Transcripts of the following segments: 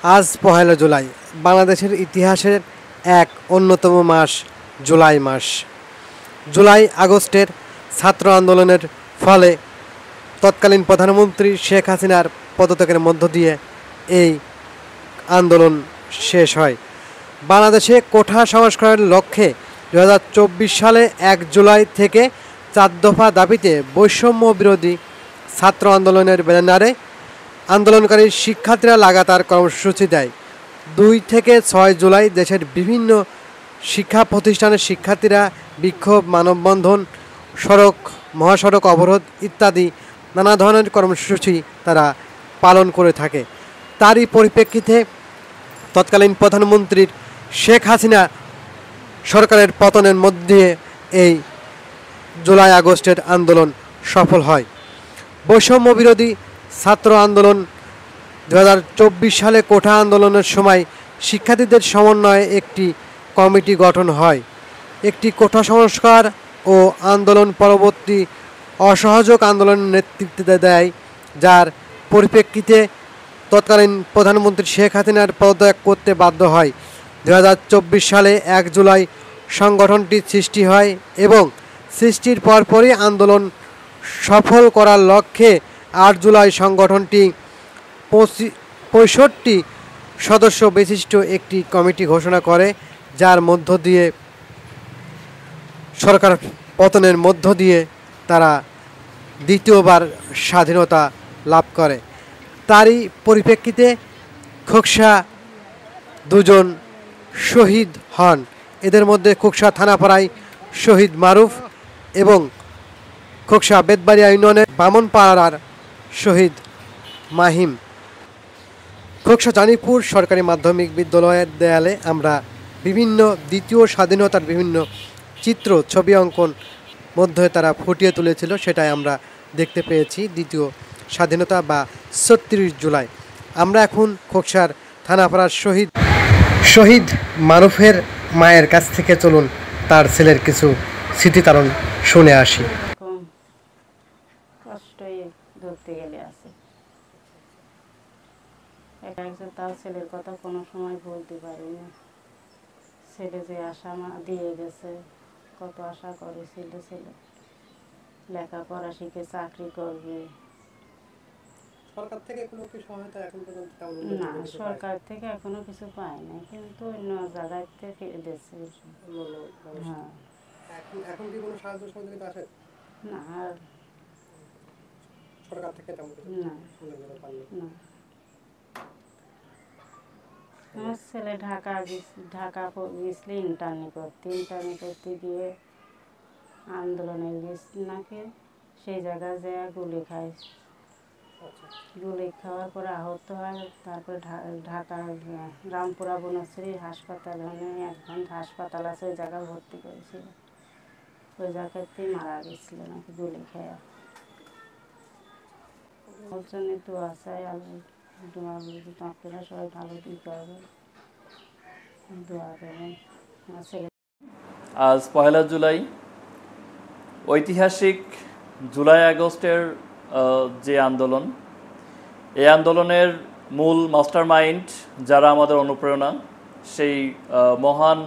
আজ পহেলা জুলাই, বাংলাদেশের ইতিহাসের এক অন্যতম মাস জুলাই মাস। জুলাই আগস্টের ছাত্র আন্দোলনের ফলে তৎকালীন প্রধানমন্ত্রী শেখ হাসিনার পদত্যাগের মধ্য দিয়ে এই আন্দোলন শেষ হয়। বাংলাদেশে কোঠা সংস্কারের লক্ষ্যে 2024 সালে 1 জুলাই থেকে 4 দফা দাবিতে বৈষম্য বিরোধী ছাত্র আন্দোলনের ব্যানারে আন্দোলনকারী শিক্ষার্থীরা লাগাতার কর্মসূচি দেয়। 2 থেকে 6 জুলাই দেশের বিভিন্ন শিক্ষা প্রতিষ্ঠানের শিক্ষার্থীরা বিক্ষোভ, মানববন্ধন, মহাসড়ক অবরোধ ইত্যাদি নানা ধরনের কর্মসূচি তারা পালন করে থাকে। তারই পরিপ্রেক্ষিতে তৎকালীন প্রধানমন্ত্রীর শেখ হাসিনা সরকারের পতনের মধ্যে এই জুলাই আগস্টের আন্দোলন সফল হয়। বৈষম্য বিরোধী ছাত্র আন্দোলন 2024 সালে কোঠা আন্দোলনের সময় শিক্ষার্থীদের সমন্বয়ে একটি কমিটি গঠন হয়। একটি কোঠা সংস্কার ও আন্দোলন পরবর্তী অসহযোগ আন্দোলনের নেতৃত্ব দেয়, যার পরিপ্রেক্ষিতে তৎকালীন প্রধানমন্ত্রী শেখ হাসিনার পদত্যাগ করতে বাধ্য হয়। 2024 সালে 1 জুলাই সংগঠনটি সৃষ্টি হয় এবং সৃষ্টির পরপরই আন্দোলন সফল করার লক্ষ্যে 8 জুলাই সংগঠনটি 65 সদস্য বিশিষ্ট একটি কমিটি ঘোষণা করে, যার মধ্য দিয়ে সরকার পতনের মধ্য দিয়ে তারা দ্বিতীয়বার স্বাধীনতা লাভ করে। তারই পরিপ্রেক্ষিতে খোকসা 2 জন শহীদ হন। এদের মধ্যে খোকসা থানাপাড়ায় শহীদ মারুফ এবং খোকসা বেতবাড়িয়া ইউনিয়নের বামনপাড়ার শহীদ মাহিম। খোকসা জানিপুর সরকারি মাধ্যমিক বিদ্যালয়ের দেয়ালে আমরা বিভিন্ন দ্বিতীয় স্বাধীনতার বিভিন্ন চিত্র, ছবি অঙ্কন মধ্যে তারা ফুটিয়ে তুলেছিল, সেটাই আমরা দেখতে পেয়েছি দ্বিতীয় স্বাধীনতা বা 36 জুলাই। আমরা এখন খোকসার থানাপাড়ার শহীদ মারুফের মায়ের কাছ থেকে চলুন তার ছেলের কিছু স্মৃতিচারণ শুনে আসি। কষ্টই ধরতে গেলে আছে, একজন তার ছেলের কথা কোনো সময় বলতে পারিনি। ছেলে যে আশা দিয়ে গেছে, কত আশা করেছিল ছেলে লেখাপড়া শিখে চাকরি করবে। সরকার থেকে কোনো কি সহায়তা এখন পর্যন্ত না, সরকার থেকে এখনো কিছু পায় না, কিন্তু অন্য জায়গায় থেকে দিচ্ছে। হ্যাঁ, এখন কি কোনো সাহায্য সহযোগিতা আসে? না, আর সরকার থেকে তেমন কিছু না, না। আমার ছেলে ঢাকা গেছিল ইন্টার্নি করতে গিয়ে আন্দোলনে গেছিল নাকি, সেই জায়গায় যায় গুলি খায়। গুলি খাওয়ার পরে আহত হয়। তারপরে ঢাকা রামপুরা বনশ্রী হাসপাতাল, এখন হাসপাতাল আছে, ওই জায়গায় ভর্তি করেছিল। ওই জায়গাতেই মারা গেছিল নাকি গুলি খেয়ে। ওর জন্য দোয়া চাই, আপনারা সবাই ভালো দিন করবেন, দোয়া করবেন। আজ পহেলা জুলাই, ঐতিহাসিক জুলাই আগস্টের যে আন্দোলন, এই আন্দোলনের মূল মাস্টারমাইন্ড যারা আমাদের অনুপ্রেরণা, সেই মহান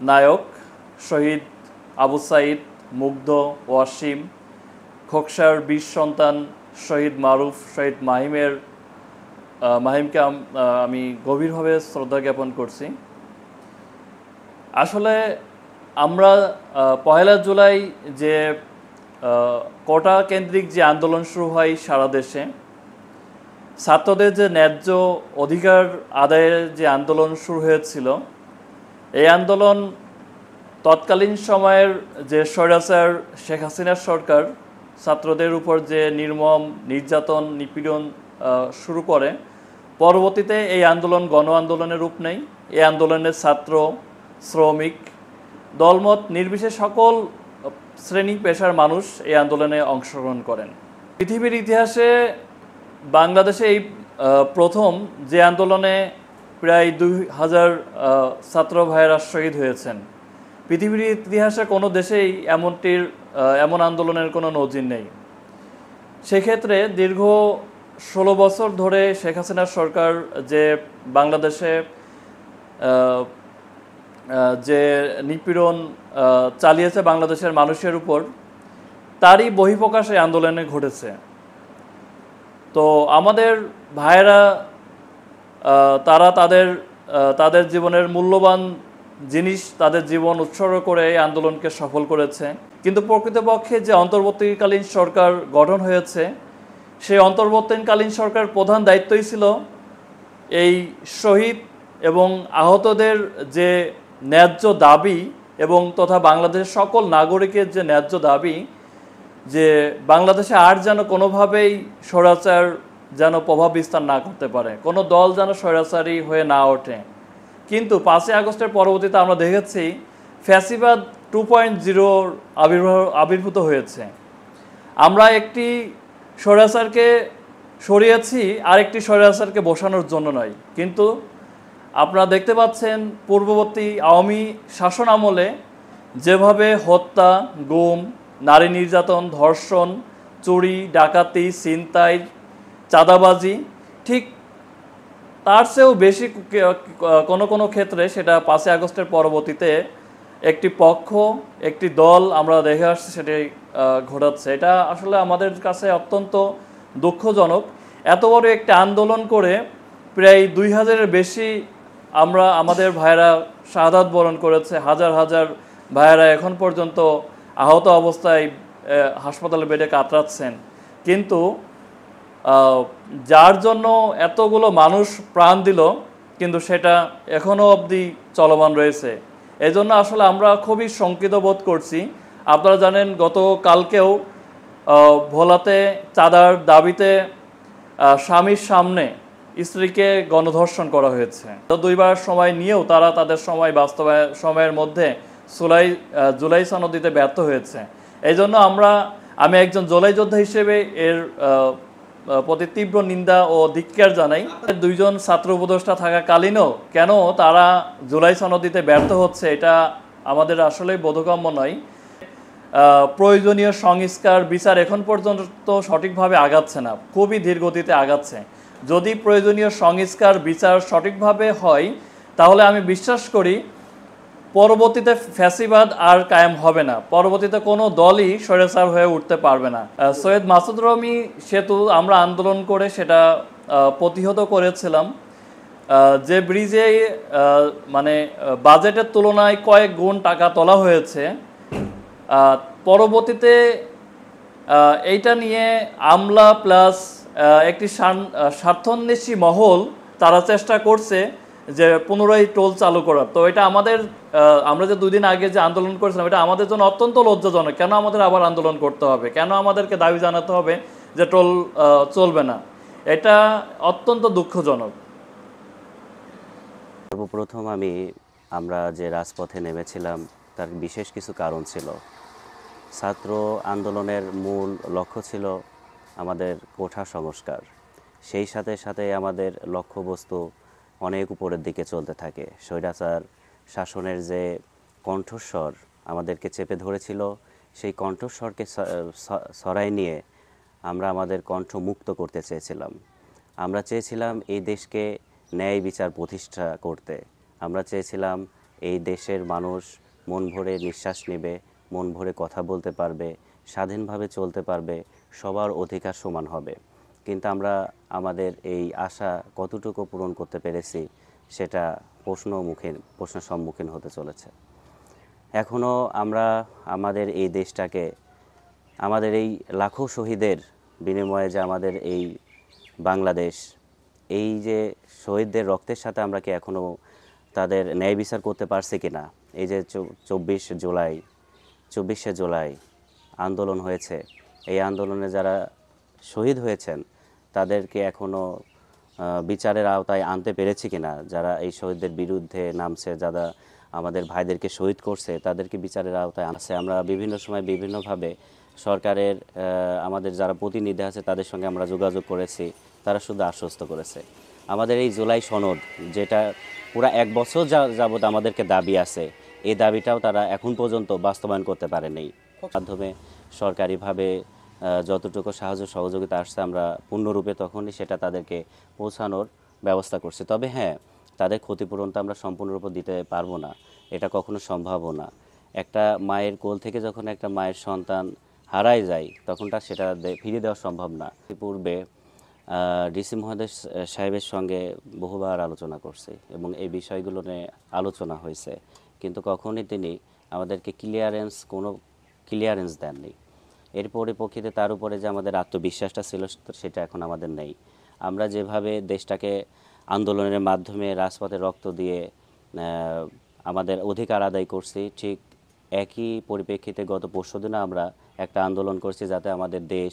নায়ক শহীদ আবু সাইদ, মুগ্ধ, ওয়াসিম, খোকসার 20 সন্তান শহীদ মারুফ, শহীদ মাহিমকে আমি গভীরভাবে শ্রদ্ধা জ্ঞাপন করছি। আসলে আমরা পহেলা জুলাই যে কোটা কেন্দ্রিক যে আন্দোলন শুরু হয় সারা দেশে, ছাত্রদের যে ন্যায্য অধিকার আদায়ের যে আন্দোলন শুরু হয়েছিল, এই আন্দোলন তৎকালীন সময়ের যে স্বৈরাচার শেখ হাসিনার সরকার ছাত্রদের উপর যে নির্মম নির্যাতন নিপীড়ন শুরু করে, পরবর্তীতে এই আন্দোলন গণ আন্দোলনের রূপ নেয়। এই আন্দোলনের ছাত্র, শ্রমিক, দলমত নির্বিশেষে সকল শ্রেণী পেশার মানুষ এই আন্দোলনে অংশগ্রহণ করেন। পৃথিবীর ইতিহাসে বাংলাদেশে এই প্রথম যে আন্দোলনে প্রায় 2000 ছাত্র ভাইয়েরা শহীদ হয়েছেন। পৃথিবীর ইতিহাসে কোনো দেশেই এমন আন্দোলনের কোনো নজির নেই। সেক্ষেত্রে দীর্ঘ 16 বছর ধরে শেখ হাসিনার সরকার যে বাংলাদেশে যে নিপীড়ন চালিয়েছে বাংলাদেশের মানুষের উপর, তারই বহিঃপ্রকাশ এই আন্দোলনে ঘটেছে। তো আমাদের ভাইয়েরা তারা তাদের জীবনের মূল্যবান জিনিস, তাদের জীবন উৎসর্গ করে এই আন্দোলনকে সফল করেছে। কিন্তু প্রকৃতপক্ষে যে অন্তর্বর্তীকালীন সরকার গঠন হয়েছে, সেই অন্তর্বর্তীকালীন সরকারের প্রধান দায়িত্বই ছিল এই শহীদ এবং আহতদের যে ন্যায্য দাবি এবং তথা বাংলাদেশের সকল নাগরিকের যে ন্যায্য দাবি, যে বাংলাদেশে আর যেন কোনোভাবেই স্বৈরাচার যেন প্রভাব বিস্তার না করতে পারে, কোনো দল যেন স্বৈরাচারী হয়ে না ওঠে। কিন্তু 5ই আগস্টের পরবর্তীতে আমরা দেখেছি ফ্যাসিবাদ 2.0 আবির্ভূত হয়েছে। আমরা একটি স্বৈরাচারকে সরিয়েছি আরেকটি স্বৈরাচারকে বসানোর জন্য নয়। কিন্তু আপনারা দেখতে পাচ্ছেন পূর্ববর্তী আওয়ামী শাসন আমলে যেভাবে হত্যা, গুম, নারী নির্যাতন, ধর্ষণ, চুরি, ডাকাতি, ছিনতাই, চাঁদাবাজি, ঠিক তার চেয়েও বেশি কোনো কোনো ক্ষেত্রে সেটা 5ই আগস্টের পরবর্তীতে একটি পক্ষ, একটি দল আমরা দেখে আসছি সেটাই ঘটাচ্ছে। এটা আসলে আমাদের কাছে অত্যন্ত দুঃখজনক। এত বড় একটি আন্দোলন করে প্রায় 2000-এর বেশি আমাদের ভাইয়েরা শাহাদাত বরণ করেছে, হাজার হাজার ভাইয়েরা এখন পর্যন্ত আহত অবস্থায় হাসপাতালে বেডে কাতরাচ্ছেন। কিন্তু যার জন্য এতগুলো মানুষ প্রাণ দিল, কিন্তু সেটা এখনও অবধি চলমান রয়েছে। এই জন্য আসলে আমরা খুবই শঙ্কিত বোধ করছি। আপনারা জানেন গতকালকেও ভোলাতে চাঁদার দাবিতে স্বামীর সামনে স্ত্রীকে গণধর্ষণ করা হয়েছে। তো 2বার সময় নিয়েও তারা তাদের সময়ের মধ্যে জুলাই সনদ দিতে ব্যর্থ হয়েছে। এই জন্য আমি একজন জুলাই যোদ্ধা হিসেবে এর প্রতি তীব্র নিন্দা ও ধিক্কার জানাই। 2 জন ছাত্র উপদেষ্টা থাকাকালীনও কেন তারা জুলাই সনদ দিতে ব্যর্থ হচ্ছে, এটা আমাদের আসলেই বোধগম্য নয়। প্রয়োজনীয় সংস্কার বিচার এখন পর্যন্ত সঠিকভাবে আগাচ্ছে না, খুবই ধীর গতিতে আগাচ্ছে। যদি প্রয়োজনীয় সংস্কার বিচার সঠিকভাবে হয়, তাহলে আমি বিশ্বাস করি পরবর্তীতে ফ্যাসিবাদ আর কায়েম হবে না, পরবর্তীতে কোনো দলই স্বৈরাচার হয়ে উঠতে পারবে না। সৈয়দ মাসুদ রহমি সেতু আমরা আন্দোলন করে সেটা প্রতিহত করেছিলাম। যে ব্রিজে মানে বাজেটের তুলনায় কয়েক গুণ টাকা তোলা হয়েছে, পরবর্তীতে এইটা নিয়ে আমলা প্লাস একটি স্বার্থান্বেষী মহল তারা চেষ্টা করছে যে পুনরায় টোল চালু করার। তো এটা আমরা যে 2 দিন আগে যে আন্দোলন করেছিলাম, এটা আমাদের জন্য অত্যন্ত লজ্জাজনক। কেন আমাদের আবার আন্দোলন করতে হবে, কেন আমাদেরকে দাবি জানাতে হবে যে টোল চলবে না? এটা অত্যন্ত দুঃখজনক। সর্বপ্রথম আমরা যে রাজপথে নেমেছিলাম তার বিশেষ কিছু কারণ ছিল। ছাত্র আন্দোলনের মূল লক্ষ্য ছিল আমাদের কোঠা সংস্কার। সেই সাথে সাথে আমাদের লক্ষ্যবস্তু অনেক উপরের দিকে চলতে থাকে। স্বৈরাচার শাসনের যে কণ্ঠস্বর আমাদেরকে চেপে ধরেছিল, সেই কণ্ঠস্বরকে সরাই নিয়ে আমরা আমাদের কণ্ঠ মুক্ত করতে চেয়েছিলাম। আমরা চেয়েছিলাম এই দেশকে ন্যায় বিচার প্রতিষ্ঠা করতে। আমরা চেয়েছিলাম এই দেশের মানুষ মন ভরে নিঃশ্বাস নেবে, মন ভরে কথা বলতে পারবে, স্বাধীনভাবে চলতে পারবে, সবার অধিকার সমান হবে। কিন্তু আমরা আমাদের এই আশা কতটুকু পূরণ করতে পেরেছি সেটা প্রশ্নের সম্মুখীন হতে চলেছে। এখনও আমরা আমাদের এই দেশটাকে, আমাদের এই লাখো শহীদের বিনিময়ে যে আমাদের এই বাংলাদেশ, এই যে শহীদদের রক্তের সাথে আমরা কি এখনও তাদের ন্যায় বিচার করতে পারছি কিনা? এই যে 24শে জুলাই আন্দোলন হয়েছে, এই আন্দোলনে যারা শহীদ হয়েছেন তাদেরকে এখনও বিচারের আওতায় আনতে পেরেছি কিনা? যারা এই শহীদদের বিরুদ্ধে নামছে, যারা আমাদের ভাইদেরকে শহীদ করছে, তাদেরকে বিচারের আওতায় আনছে। আমরা বিভিন্ন সময় বিভিন্নভাবে সরকারের আমাদের যারা প্রতিনিধি আছে তাদের সঙ্গে আমরা যোগাযোগ করেছি, তারা শুধু আশ্বস্ত করেছে। আমাদের এই জুলাই সনদ, যেটা পুরা 1 বছর যাবত আমাদেরকে দাবি আছে, এই দাবিটাও তারা এখন পর্যন্ত বাস্তবায়ন করতে পারেনি। মাধ্যমে সরকারিভাবে যতটুকু সাহায্য সহযোগিতা আসছে আমরা পূর্ণরূপে তখনই সেটা তাদেরকে পৌঁছানোর ব্যবস্থা করছি। তবে হ্যাঁ, তাদের ক্ষতিপূরণ তো আমরা সম্পূর্ণরূপে দিতে পারবো না, এটা কখনো সম্ভবও না। একটা মায়ের কোল থেকে যখন একটা মায়ের সন্তান হারায় যায় তখন তার সেটা ফিরিয়ে দেওয়া সম্ভব না। পূর্বে ডিসি মহোদয় সাহেবের সঙ্গে বহুবার আলোচনা করছি এবং এই বিষয়গুলো নিয়ে আলোচনা হয়েছে, কিন্তু কখনই তিনি আমাদেরকে কোনো ক্লিয়ারেন্স দেননি। এর পরিপ্রেক্ষিতে তার উপরে যে আমাদের আত্মবিশ্বাসটা ছিল সেটা এখন আমাদের নেই। আমরা যেভাবে দেশটাকে আন্দোলনের মাধ্যমে রাজপথে রক্ত দিয়ে আমাদের অধিকার আদায় করছি, ঠিক একই পরিপ্রেক্ষিতে গত পরশুদিনও আমরা একটা আন্দোলন করছি যাতে আমাদের দেশ,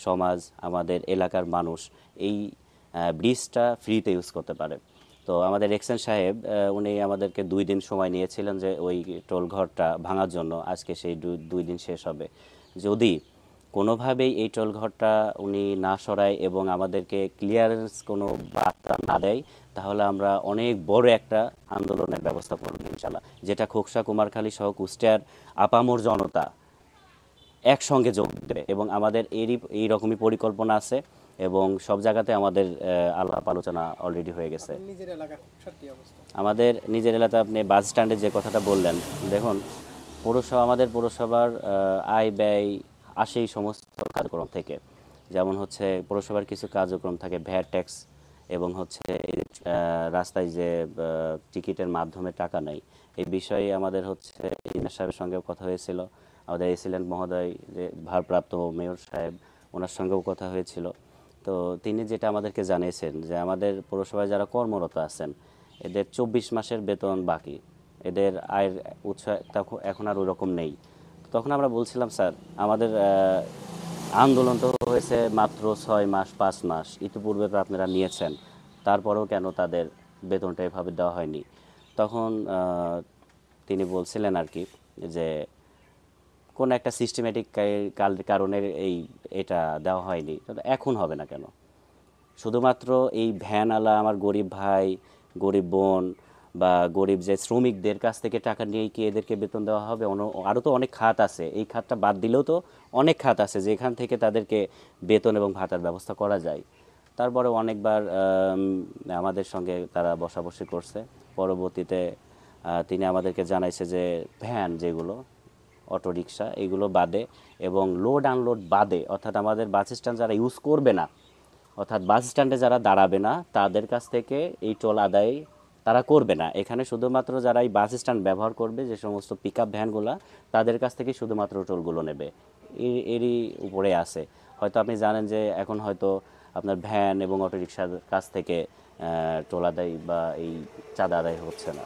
সমাজ, আমাদের এলাকার মানুষ এই ব্রিজটা ফ্রিতে ইউজ করতে পারে। তো আমাদের এক্সেন সাহেব উনি আমাদেরকে 2 দিন সময় নিয়েছিলেন যে ওই টোল ঘরটা ভাঙার জন্য। আজকে সেই 2 দিন শেষ হবে। যদি কোনোভাবেই এই টোল ঘরটা উনি না সরায় এবং আমাদেরকে ক্লিয়ারেন্স কোনো বার্তা না দেয়, তাহলে আমরা অনেক বড় একটা আন্দোলনের ব্যবস্থা করব ইনশাল্লাহ, যেটা খোকসা, কুমারখালী সহ কুষ্টিয়ার আপামর জনতা একসঙ্গে যোগ দেবে। এবং আমাদের এই রকমই পরিকল্পনা আছে এবং সব জায়গাতে আমাদের আলাপ আলোচনা অলরেডি হয়ে গেছে। আমাদের নিজের এলাকায় আপনি বাস স্ট্যান্ডে যে কথাটা বললেন, দেখুন আমাদের পৌরসভার আয় ব্যয় আসে এই সমস্ত কার্যক্রম থেকে। যেমন হচ্ছে পৌরসভার কিছু কার্যক্রম থাকে, ভ্যাট ট্যাক্স, এবং হচ্ছে রাস্তায় যে টিকিটের মাধ্যমে টাকা নেয়, এই বিষয়ে আমাদের হচ্ছে ইঞ্জিনিয়ার সাহেবের সঙ্গেও কথা হয়েছিল। আমাদের এসিলেন্ট মহোদয় যে ভারপ্রাপ্ত মেয়র সাহেব, ওনার সঙ্গেও কথা হয়েছিল। তো তিনি যেটা আমাদেরকে জানিয়েছেন যে আমাদের পৌরসভায় যারা কর্মরত আছেন এদের 24 মাসের বেতন বাকি, এদের আয়ের উৎস এখন আর ওই রকম নেই। তখন আমরা বলছিলাম, স্যার আমাদের আন্দোলন তো হয়েছে মাত্র 6 মাস 5 মাস, ইতিপূর্বে তো আপনারা নিয়েছেন, তারপরেও কেন তাদের বেতনটা এভাবে দেওয়া হয়নি? তখন তিনি বলছিলেন আর কি যে কোন একটা সিস্টেমেটিক কারণে এটা দেওয়া হয়নি। এখন হবে না কেন? শুধুমাত্র এই ভ্যানওয়ালা আমার গরিব ভাই, গরিব বোন বা গরিব যে শ্রমিকদের কাছ থেকে টাকা নিয়েই কি এদেরকে বেতন দেওয়া হবে? আরও তো অনেক খাত আছে, এই খাতটা বাদ দিলেও তো অনেক খাত আছে যেখান থেকে তাদেরকে বেতন এবং ভাতার ব্যবস্থা করা যায়। তারপরে অনেকবার আমাদের সঙ্গে তারা বসাবসি করছে। পরবর্তীতে তিনি আমাদেরকে জানাইছে যে ভ্যান যেগুলো অটোরিকশা এগুলো বাদে এবং লোড আনলোড বাদে, অর্থাৎ আমাদের বাস স্ট্যান্ড যারা ইউজ করবে না, অর্থাৎ বাস স্ট্যান্ডে যারা দাঁড়াবে না তাদের কাছ থেকে এই টোল আদায় তারা করবে না। এখানে শুধুমাত্র যারা এই বাস স্ট্যান্ড ব্যবহার করবে, যে সমস্ত পিক আপ ভ্যানগুলো, তাদের কাছ থেকে শুধুমাত্র টোলগুলো নেবে। এরই উপরে আছে। হয়তো আপনি জানেন যে এখন হয়তো আপনার ভ্যান এবং অটোরিকশার কাছ থেকে টোল আদায় বা এই চাঁদা আদায় হচ্ছে না।